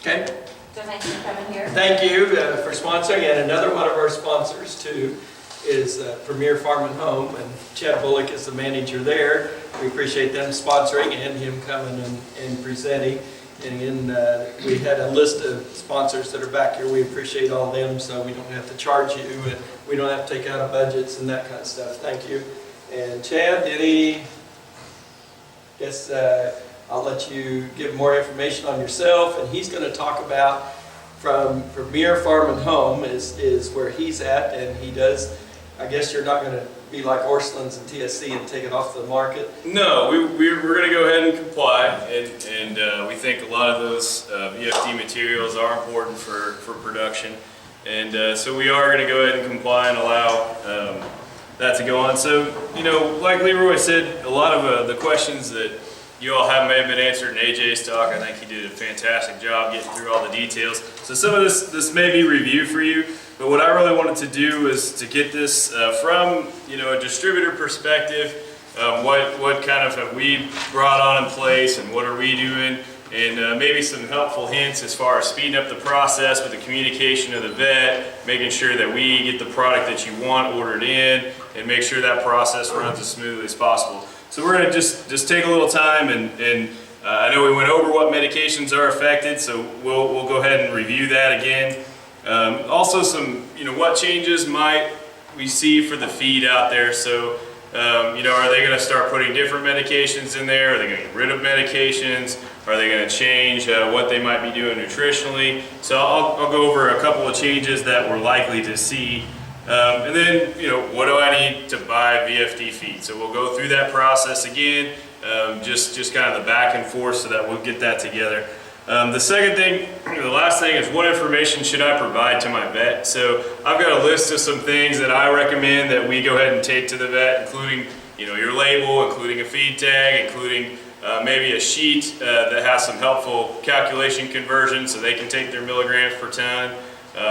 Okay. So thank you for coming here. Thank you for sponsoring, and another one of our sponsors too is Premier Farm and Home, and Chad Bullock is the manager there. We appreciate them sponsoring and him coming and presenting. And again, we had a list of sponsors that are back here. We appreciate all of them, so we don't have to charge you, and we don't have to take out of budgets and that kind of stuff. Thank you. And Chad, I'll let you give more information on yourself, and he's going to talk about from Premier Farm and Home is where he's at, and he does. I guess you're not going to be like Orstland's and TSC and take it off the market. No, we're going to go ahead and comply, and we think a lot of those VFD materials are important for production, and so we are going to go ahead and comply and allow that to go on. So, you know, like Leroy said, a lot of the questions that you all may have been answered in AJ's talk. I think he did a fantastic job getting through all the details. So some of this may be review for you, but what I really wanted to do is to get this from, you know, a distributor perspective. What kind of have we brought on in place, and what are we doing, and maybe some helpful hints as far as speeding up the process with the communication of the vet, making sure that we get the product that you want ordered in, and make sure that process runs as smoothly as possible. So we're going to just take a little time, and I know we went over what medications are affected, so we'll go ahead and review that again. Also some, you know, what changes might we see for the feed out there. So, you know, are they going to start putting different medications in there? Are they going to get rid of medications? Are they going to change what they might be doing nutritionally? So I'll go over a couple of changes that we're likely to see. And then, you know, what do I need to buy VFD feed? So we'll go through that process again, just kind of the back and forth so that we'll get that together. The second thing, the last thing is, what information should I provide to my vet? So I've got a list of some things that I recommend that we go ahead and take to the vet, including, you know, your label, including a feed tag, including maybe a sheet that has some helpful calculation conversions so they can take their milligrams per ton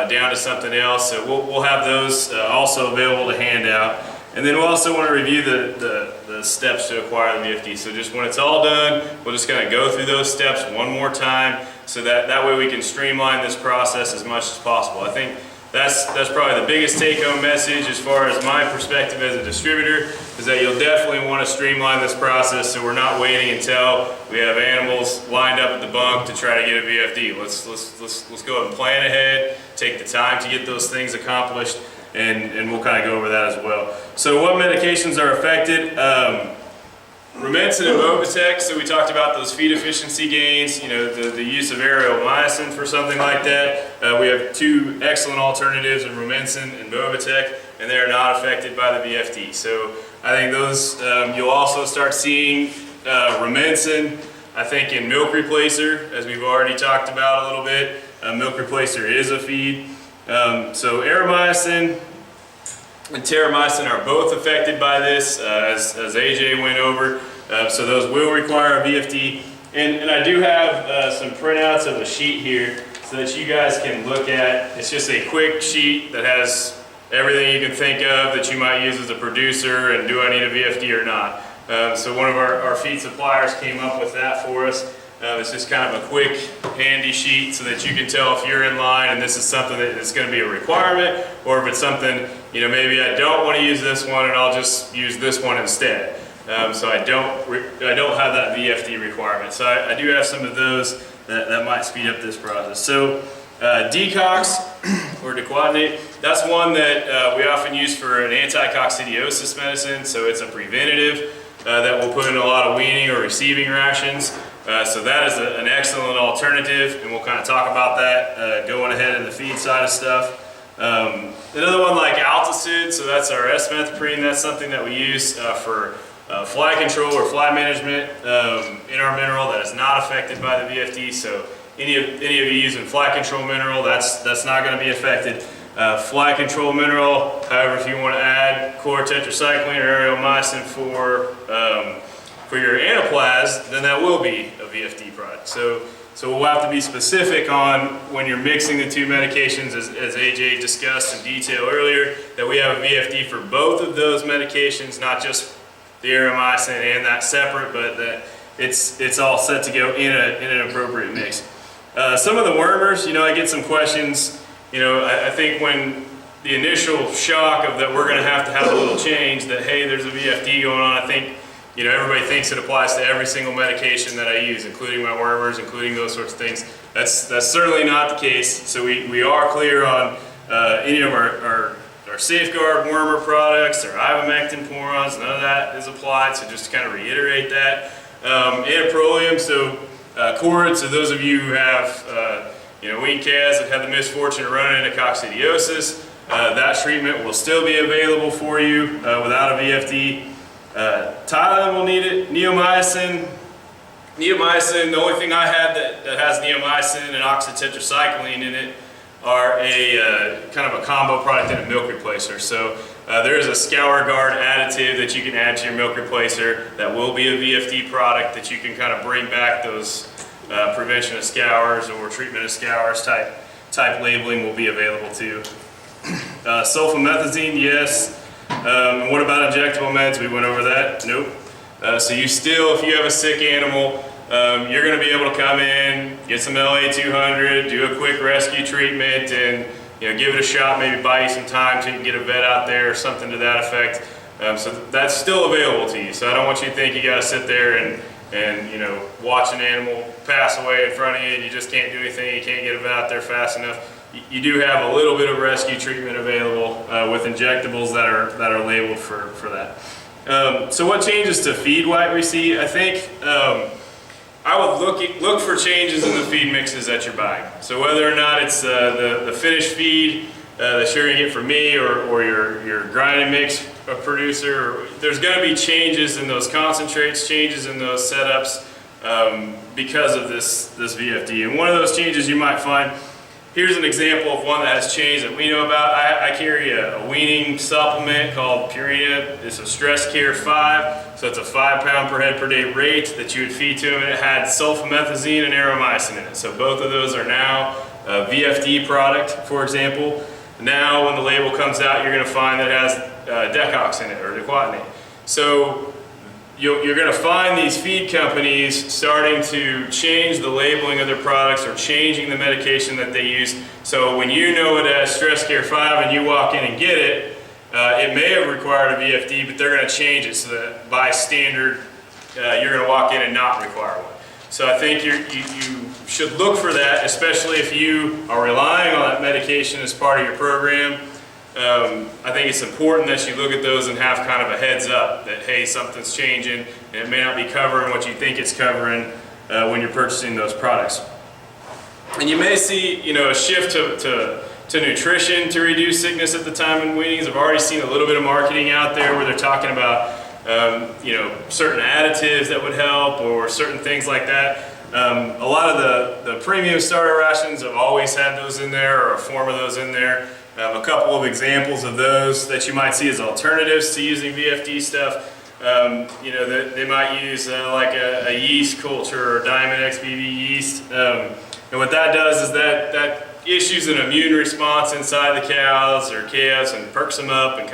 down to something else. So we'll have those also available to hand out. And then we'll also want to review the steps to acquire the VFD. So just when it's all done, we'll just kind of go through those steps one more time so that way we can streamline this process as much as possible. I think that's probably the biggest take-home message as far as my perspective as a distributor, is that you'll definitely want to streamline this process so we're not waiting until we have animals lined up at the bunk to try to get a VFD. Let's go ahead and plan ahead, take the time to get those things accomplished, and we'll kind of go over that as well. So what medications are affected? Rumensin and Movitec, so we talked about those feed efficiency gains, you know, the use of Aeromycin for something like that. We have two excellent alternatives in Rumensin and Movitec, and they are not affected by the VFD. So I think those, you'll also start seeing Rumensin, I think, in milk replacer, as we've already talked about a little bit. Milk replacer is a feed. So Aeromycin and Terramycin are both affected by this, as AJ went over. So those will require a VFD. And I do have some printouts of a sheet here so that you guys can look at. It's just a quick sheet that has everything you can think of that you might use as a producer, and do I need a VFD or not. So one of our feed suppliers came up with that for us. It's just kind of a quick, handy sheet so that you can tell if you're in line and this is something that is going to be a requirement, or if it's something, you know, maybe I don't want to use this one and I'll just use this one instead. So I don't have that VFD requirement. So I do have some of those that might speed up this process. So Decox or dequatinate, that's one that we often use for an anti-coccidiosis medicine. So it's a preventative that we'll put in a lot of weaning or receiving rations. So that is an excellent alternative, and we'll kind of talk about that going ahead in the feed side of stuff. Another one like Alticid, so that's our S-methoprene. That's something that we use for fly control or fly management in our mineral that is not affected by the VFD. So any of you using fly control mineral, that's not going to be affected. Fly control mineral, however, if you want to add chlorotetracycline or Aeromycin for your anaplasm, then that will be a VFD product. So we'll have to be specific on when you're mixing the two medications, as AJ discussed in detail earlier, that we have a VFD for both of those medications, not just the Aeromycin and that separate, but that it's all set to go in an appropriate mix. Some of the wormers, I get some questions. I think when the initial shock of that we're going to have a little change, that hey, there's a VFD going on, I think everybody thinks it applies to every single medication that I use, including my wormers, including those sorts of things. That's certainly not the case. So we are clear on any of our Safeguard wormer products, our ivermectin porons, none of that is applied. So just to kind of reiterate that. Antiprolium, so cord, so those of you who have weaned calves that had the misfortune of running into coccidiosis, that treatment will still be available for you without a VFD. Thailand will need it. Neomycin, the only thing I have that has neomycin and oxytetracycline in it are a kind of a combo product and a milk replacer. So there is a scour guard additive that you can add to your milk replacer that will be a VFD product that you can kind of bring back those prevention of scours or treatment of scours type labeling will be available too. Sulfamethazine, yes. And what about injectable meds? We went over that. Nope. So you still, if you have a sick animal, you're going to be able to come in, get some LA200, do a quick rescue treatment, and give it a shot. Maybe buy you some time so you can get a vet out there or something to that effect. So that's still available to you. So I don't want you to think you got to sit there and watch an animal pass away in front of you and you just can't do anything. You can't get a vet out there fast enough. You do have a little bit of rescue treatment available with injectables that are labeled for that. So what changes to feed white we see? I think I would look for changes in the feed mixes that you're buying. So whether or not it's the finished feed that you're going to get from me or your grinding mix producer, there's going to be changes in those concentrates, changes in those setups because of this VFD. And one of those changes you might find, here's an example of one that has changed that we know about. I carry a weaning supplement called Purina. It's a Stress Care 5, so it's a 5 pound per head per day rate that you would feed to them, and it had sulfamethazine and aromycin in it. So both of those are now a VFD product, for example. Now when the label comes out, you're going to find that it has Decox in it, or Dequatinate. So you're going to find these feed companies starting to change the labeling of their products or changing the medication that they use. So when you know it as Stress Care 5 and you walk in and get it, it may have required a VFD, but they're going to change it so that by standard, you're going to walk in and not require one. So I think you should look for that, especially if you are relying on that medication as part of your program. I think it's important that you look at those and have kind of a heads up that, hey, something's changing and it may not be covering what you think it's covering when you're purchasing those products. And you may see, a shift to nutrition to reduce sickness at the time in weanings. I've already seen a little bit of marketing out there where they're talking about, certain additives that would help or certain things like that. A lot of the premium starter rations have always had those in there or a form of those in there. A couple of examples of those that you might see as alternatives to using VFD stuff. They might use like a yeast culture or Diamond XBB yeast. And what that does is that issues an immune response inside the cows or calves and perks them up and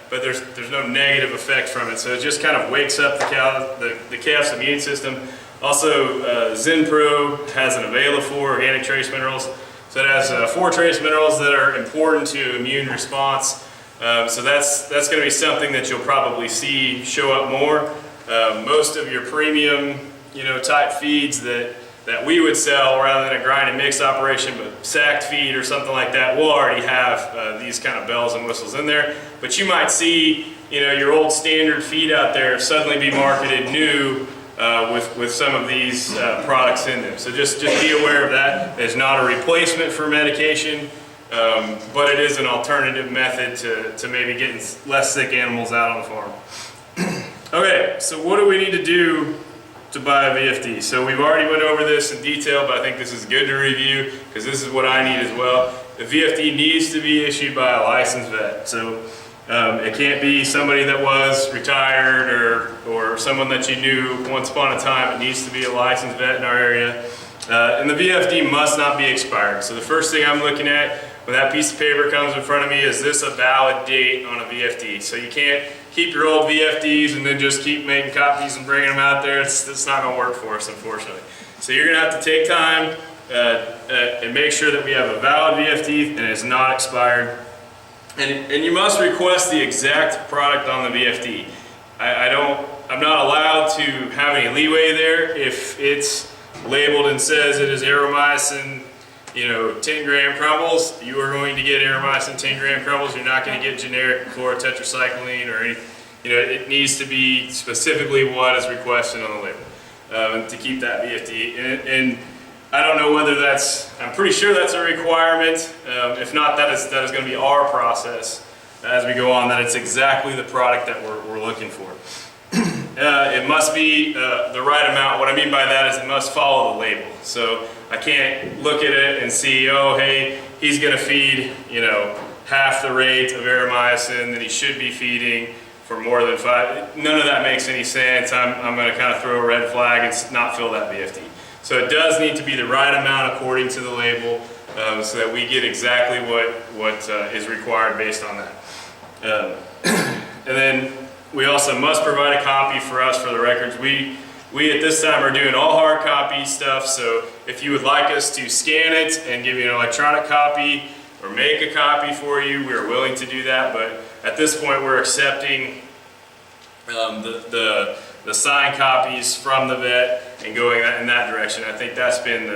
but there's no negative effect from it. So it just kind of wakes up the calf's immune system. Also, Zenpro has an Availafor organic trace minerals. So it has 4 trace minerals that are important to immune response. So that's going to be something that you'll probably see show up more. Most of your premium, type feeds that we would sell rather than a grind and mix operation, but sacked feed or something like that, will already have these kind of bells and whistles in there. But you might see, your old standard feed out there suddenly be marketed new with some of these products in them. So just be aware of that. It's not a replacement for medication, but it is an alternative method to maybe getting less sick animals out on the farm. Okay, so what do we need to do to buy a VFD? So we've already went over this in detail, but I think this is good to review because this is what I need as well. The VFD needs to be issued by a licensed vet. So it can't be somebody that was retired or someone that you knew once upon a time. It needs to be a licensed vet in our area. And the VFD must not be expired. So the first thing I'm looking at when that piece of paper comes in front of me is this a valid date on a VFD? So you can't keep your old VFDs and then just keep making copies and bringing them out there. It's not going to work for us, unfortunately. So you're going to have to take time and make sure that we have a valid VFD and it's not expired. And you must request the exact product on the VFD. I'm not allowed to have any leeway there. If it's labeled and says it is Aromycin, 10 gram crumbles, you are going to get Aromycin 10 gram crumbles. You're not going to get generic chlorotetracycline or any, it needs to be specifically what is requested on the label to keep that VFD. And I don't know whether I'm pretty sure that's a requirement. If not, that is going to be our process as we go on, that it's exactly the product that we're looking for. It must be the right amount. What I mean by that is it must follow the label. So I can't look at it and see, oh, hey, he's going to feed, half the rate of Aromycin that he should be feeding for more than 5. None of that makes any sense. I'm going to kind of throw a red flag and not fill that VFD. So it does need to be the right amount according to the label, so that we get exactly what is required based on that. And then we also must provide a copy for us for the records. We at this time are doing all hard copy stuff, so if you would like us to scan it and give you an electronic copy or make a copy for you, we are willing to do that. But at this point, we're accepting the signed copies from the vet and going in that direction. I think that's been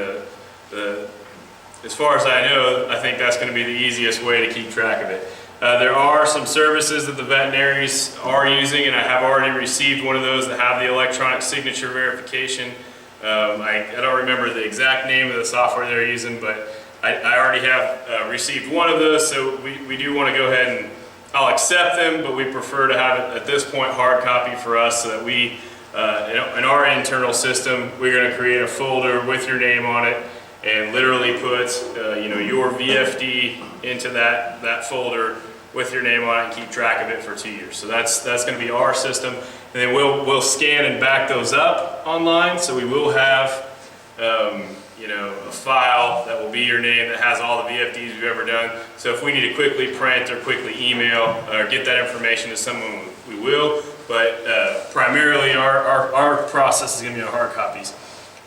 as far as I know, I think that's going to be the easiest way to keep track of it. There are some services that the veterinaries are using, and I have already received one of those that have the electronic signature verification. I don't remember the exact name of the software they're using, but I already have received one of those, so we do want to go ahead and I'll accept them, but we prefer to have it at this point hard copy for us, so that we, in our internal system, we're going to create a folder with your name on it and literally put your VFD into that folder with your name on it and keep track of it for 2 years. So that's going to be our system, and then we'll scan and back those up online. So we will have a file that will be your name that has all the VFDs you've ever done. So if we need to quickly print or quickly email or get that information to someone, we will. But primarily our process is going to be on hard copies.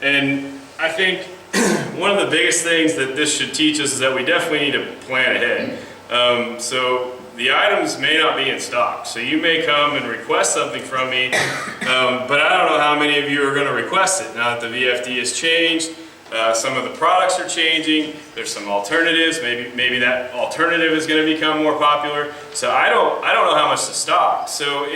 And I think one of the biggest things that this should teach us is that we definitely need to plan ahead. So the items may not be in stock. So you may come and request something from me, but I don't know how many of you are going to request it. Now that the VFD has changed, some of the products are changing. There's some alternatives. Maybe that alternative is going to become more popular. So I don't know how much to stock. So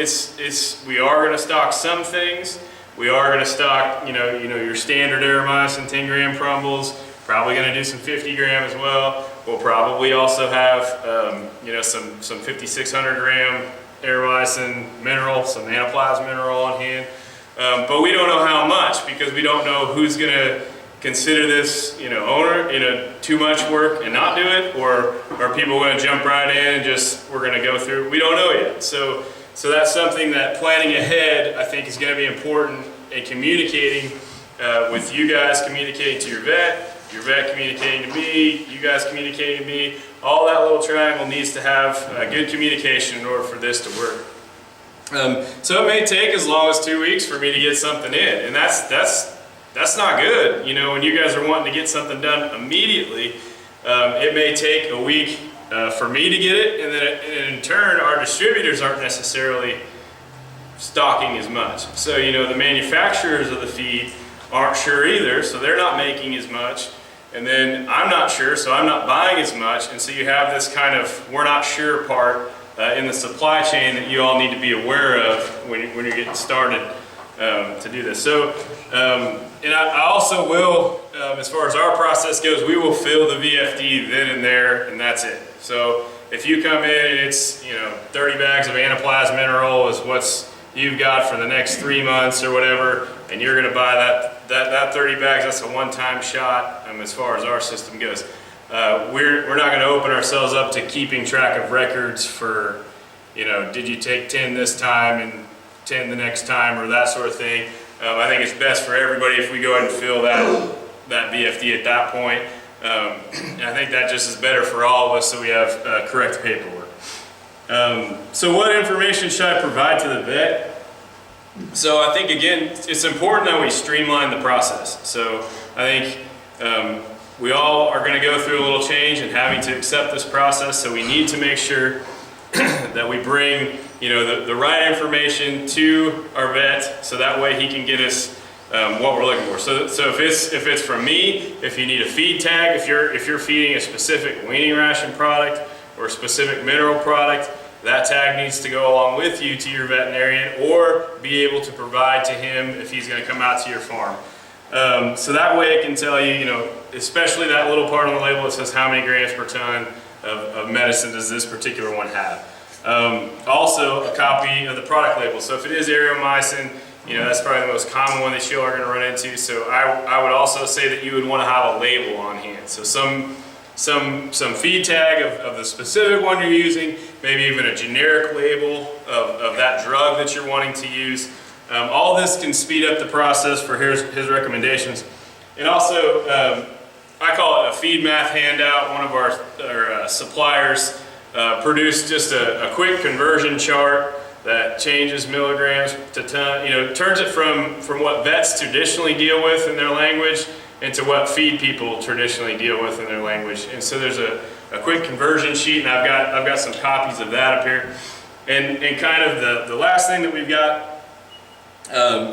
we are going to stock some things. We are going to stock your standard Aromycin 10 gram crumbles. Probably going to do some 50 gram as well. We'll probably also have some 5,600 gram Aromycin mineral, some anaplasma mineral on hand. But we don't know how much, because we don't know who's going to consider this, too much work and not do it, or are people going to jump right in and we're going to go through? We don't know yet. So that's something that planning ahead, I think, is going to be important in communicating with you guys, communicating to your vet communicating to me, you guys communicating to me. All that little triangle needs to have good communication in order for this to work. So it may take as long as 2 weeks for me to get something in, and that's not good. When you guys are wanting to get something done immediately, it may take a week for me to get it, and then in turn our distributors aren't necessarily stocking as much. So the manufacturers of the feed aren't sure either, so they're not making as much, and then I'm not sure, so I'm not buying as much, and so you have this kind of we're not sure part in the supply chain that you all need to be aware of when you're getting started to do this. So and I also will, as far as our process goes, we will fill the VFD then and there, and that's it. So if you come in and it's 30 bags of anaplasma mineral is what's you've got for the next 3 months or whatever, and you're going to buy that 30 bags, that's a one-time shot as far as our system goes. We're not going to open ourselves up to keeping track of records for, did you take 10 this time and 10 the next time or that sort of thing. I think it's best for everybody if we go ahead and fill that VFD at that point. And I think that just is better for all of us, so we have correct paperwork. So what information should I provide to the vet? So I think, again, it's important that we streamline the process. So I think we all are going to go through a little change and having to accept this process, so we need to make sure that we bring, the right information to our vet, so that way he can get us what we're looking for. So if it's from me, if you need a feed tag, if you're feeding a specific weaning ration product or a specific mineral product, that tag needs to go along with you to your veterinarian, or be able to provide to him if he's going to come out to your farm. So that way it can tell you, especially that little part on the label that says how many grams per ton of medicine does this particular one have. Also, a copy of the product label. So if it is aeromycin, that's probably the most common one that you are going to run into. So I would also say that you would want to have a label on hand. So some feed tag of the specific one you're using, maybe even a generic label of that drug that you're wanting to use. All this can speed up the process for his recommendations. And also, I call it a feed math handout. One of our suppliers produced just a quick conversion chart that changes milligrams to ton, turns it from what vets traditionally deal with in their language into what feed people traditionally deal with in their language. And so there's a quick conversion sheet, and I've got some copies of that up here. And kind of the last thing that we've got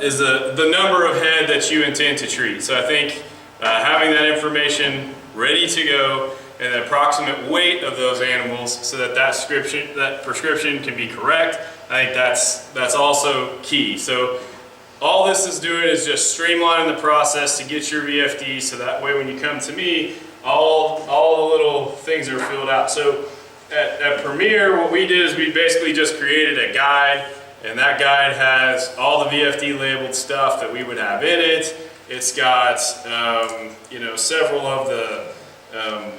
is the number of head that you intend to treat. So I think having that information ready to go and the approximate weight of those animals, so that prescription can be correct, I think that's also key. So all this is doing is just streamlining the process to get your VFD, so that way when you come to me, all the little things are filled out. So at Premier, what we did is we basically just created a guide, and that guide has all the VFD labeled stuff that we would have in it. It's got several of the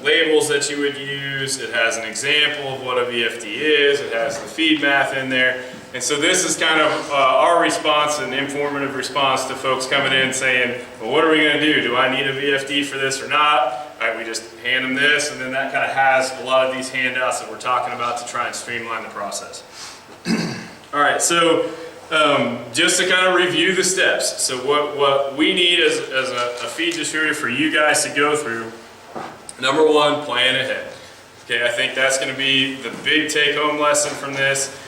labels that you would use. It has an example of what a VFD is. It has the feed math in there. And so this is kind of our response, an informative response to folks coming in saying, well, what are we going to do? Do I need a VFD for this or not? All right, we just hand them this, and then that kind of has a lot of these handouts that we're talking about to try and streamline the process. All right, so just to kind of review the steps. So what we need as a feed distributor for you guys to go through, number one, plan ahead. Okay, I think that's going to be the big take-home lesson from this.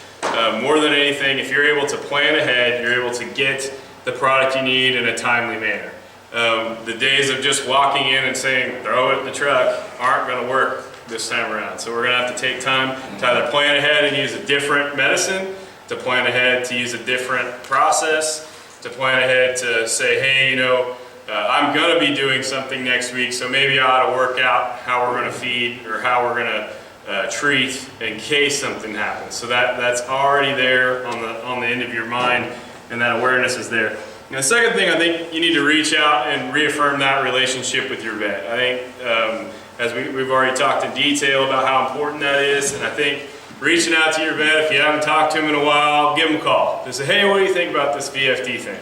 More than anything, if you're able to plan ahead, you're able to get the product you need in a timely manner. The days of just walking in and saying, throw it in the truck, aren't going to work this time around. So we're going to have to take time to either plan ahead and use a different medicine, to plan ahead to use a different process, to plan ahead to say, hey, I'm going to be doing something next week, so maybe I ought to work out how we're going to feed or how we're going to treat in case something happens. So that's already there on the end of your mind, and that awareness is there. And the second thing, I think you need to reach out and reaffirm that relationship with your vet. I think as we've already talked in detail about how important that is, and I think reaching out to your vet, if you haven't talked to him in a while, give him a call. Just say, hey, what do you think about this VFD thing?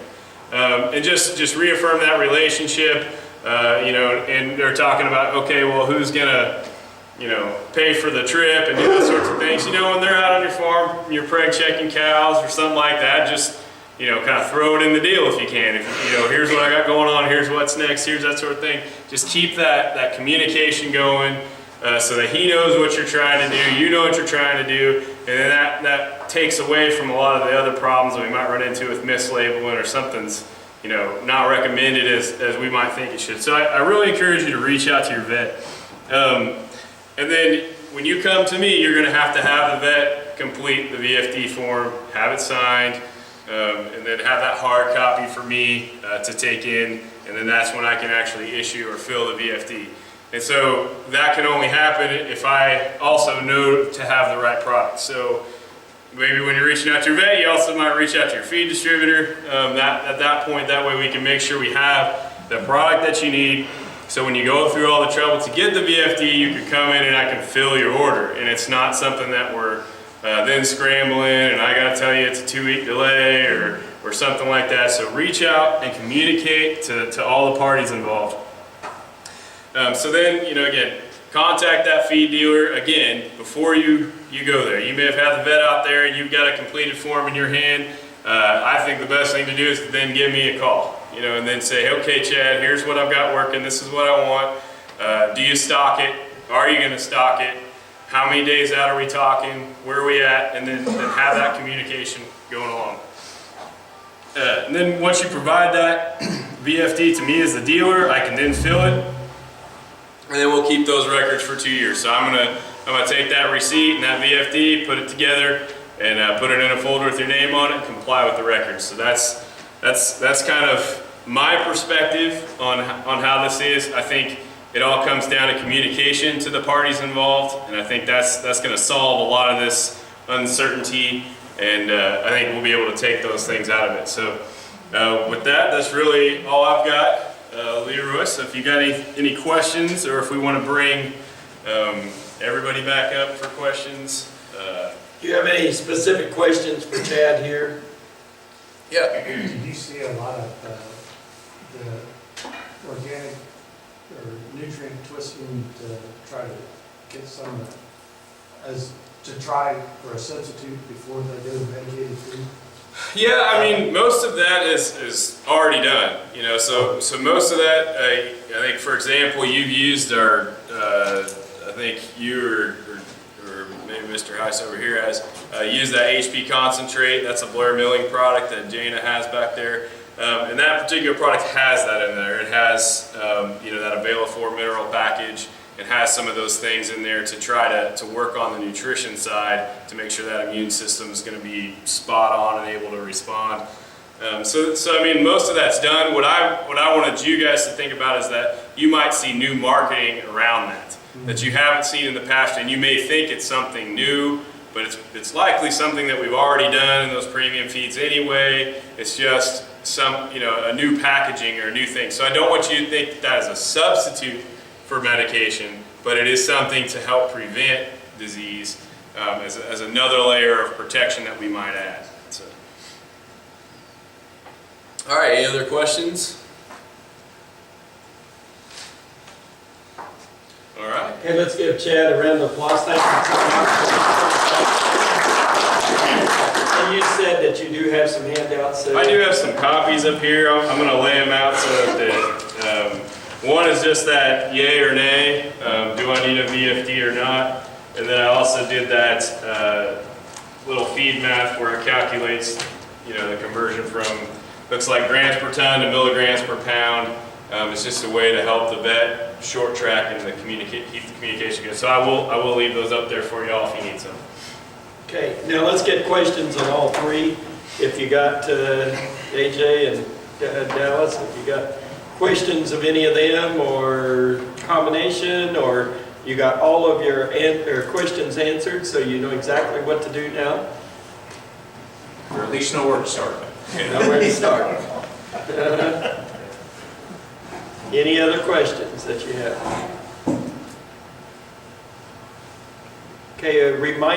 And just reaffirm that relationship, and they're talking about, okay, well, who's gonna, pay for the trip and do those sorts of things. When they're out on your farm, you're preg checking cows or something like that, just, kind of throw it in the deal if you can. If, here's what I got going on, here's what's next, here's that sort of thing. Just keep that communication going so that he knows what you're trying to do, you know what you're trying to do, and then that takes away from a lot of the other problems that we might run into with mislabeling or something's, not recommended as we might think it should. So I really encourage you to reach out to your vet. And then when you come to me, you're going to have the vet complete the VFD form, have it signed, and then have that hard copy for me to take in, and then that's when I can actually issue or fill the VFD. And so that can only happen if I also know to have the right product. So maybe when you're reaching out to your vet, you also might reach out to your feed distributor. At that point, that way we can make sure we have the product that you need. So when you go through all the trouble to get the VFD, you can come in and I can fill your order. And it's not something that we're then scrambling and I got to tell you it's a 2-week delay or something like that. So reach out and communicate to all the parties involved. So then, again, contact that feed dealer again before you go there. You may have had the vet out there and you've got a completed form in your hand. I think the best thing to do is to then give me a call, and then say, okay, Chad, here's what I've got working. This is what I want. Do you stock it? Are you going to stock it? How many days out are we talking? Where are we at? And then have that communication going along. And then once you provide that VFD to me as the dealer, I can then fill it, and then we'll keep those records for 2 years. So I'm gonna take that receipt and that VFD, put it together, and put it in a folder with your name on it, and comply with the records. So that's kind of my perspective on how this is. I think it all comes down to communication to the parties involved, and I think that's going to solve a lot of this uncertainty, and I think we'll be able to take those things out of it. So with that, that's really all I've got, Leroy. So if you got any questions, or if we want to bring everybody back up for questions. Do you have any specific questions for Chad here? Yeah. Do you see a lot of the organic or nutrient twisting to try to get some to try for a substitute before they go to medicated food? Yeah, I mean, most of that is already done. You know, so most of that, I think, for example, you've used our, I think you or maybe Mr. Heiss over here has used that HP concentrate. That's a Blair milling product that Jana has back there. And that particular product has that in there. It has, you know, that Availafor mineral package. It has some of those things in there to try to work on the nutrition side to make sure that immune system is going to be spot on and able to respond. So I mean, most of that's done. What I wanted you guys to think about is that you might see new marketing around that you haven't seen in the past, and you may think it's something new, but it's likely something that we've already done in those premium feeds anyway. It's just a new packaging or a new thing. So I don't want you to think that is a substitute for medication, but it is something to help prevent disease as another layer of protection that we might add. So. All right, any other questions? All right. Okay, let's give Chad a round of applause. Thank you so much. And you said that you do have some handouts. I do have some copies up here. I'm going to lay them out so that one is just that yay or nay, do I need a VFD or not? And then I also did that little feed math where it calculates, the conversion from, looks like grams per ton to milligrams per pound. It's just a way to help the vet short track and keep the communication good. So I will leave those up there for y'all if you need some. Okay, now let's get questions on all three. If you got AJ and Dallas, if you got questions of any of them or combination, or you got all of your questions answered, so you know exactly what to do now? Or at least know where to start. Know where to start. Any other questions that you have? Okay, a reminder.